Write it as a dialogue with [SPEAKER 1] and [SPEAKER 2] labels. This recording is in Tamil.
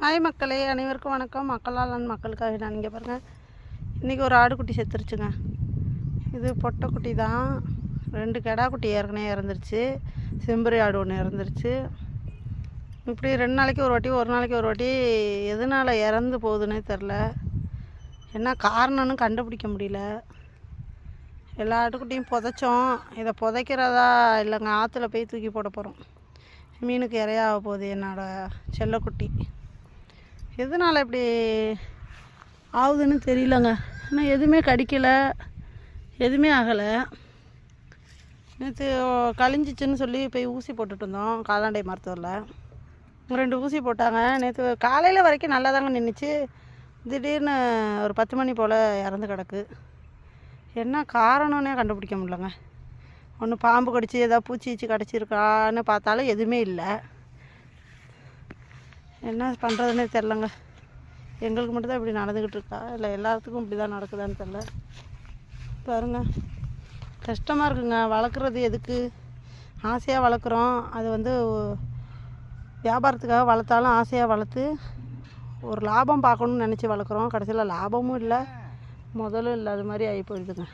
[SPEAKER 1] ஹாய் மக்களே, அனைவருக்கும் வணக்கம். மக்களால் மக்களுக்காக நான் இங்கே பாருங்கள். இன்றைக்கி ஒரு ஆடுக்குட்டி செத்துருச்சுங்க. இது பொட்டைக்குட்டி தான். 2 கெடா குட்டி ஏற்கனவே இறந்துருச்சு. செம்பரி ஆடு ஒன்று இறந்துருச்சு. இப்படி 2 நாளைக்கு ஒரு வாட்டி, ஒரு நாளைக்கு ஒரு வாட்டி எதனால் இறந்து போகுதுன்னே தெரில. என்ன காரணம்னு கண்டுபிடிக்க முடியல. எல்லா ஆட்டுக்குட்டியும் புதைச்சோம். இதை புதைக்கிறதா இல்லைங்க, ஆற்றுல போய் தூக்கி போட போகிறோம். மீனுக்கு இரையாக போகுது என்னோடய செல்லக்குட்டி. எதனால் இப்படி ஆகுதுன்னு தெரியலங்க. ஆனால் எதுவுமே கடிக்கலை, எதுவுமே ஆகலை. நேற்று கழிஞ்சிச்சின்னு சொல்லி போய் ஊசி போட்டுட்டு இருந்தோம் கால்நடை மருத்துவரில். 2 ஊசி போட்டாங்க. நேற்று காலையில் வரைக்கும் நல்லா தாங்க நின்றுச்சு. திடீர்னு ஒரு 10 மணி போல் இறந்து கிடக்கு. என்ன காரணம்னே கண்டுபிடிக்க முடியலங்க. ஒன்று பாம்பு கடிச்சு ஏதாவது பூச்சி கடிச்சிருக்கான்னு பார்த்தாலும் எதுவுமே இல்லை. என்ன பண்ணுறதுன்னே தெரிலங்க. எங்களுக்கு மட்டும்தான் இப்படி நடந்துக்கிட்டு இருக்கா, இல்லை எல்லாத்துக்கும் இப்படி தான் நடக்குதான்னு தெரில. பாருங்க, கஷ்டமாக இருக்குங்க. வளர்க்குறது எதுக்கு? ஆசையாக வளர்க்குறோம். அது வியாபாரத்துக்காக வளர்த்தாலும் ஆசையாக வளர்த்து ஒரு லாபம் பார்க்கணுன்னு நினச்சி வளர்க்குறோம். கடைசியில் லாபமும் இல்லை, முதலும் இல்லை. அது மாதிரி ஆகி போயிடுதுங்க.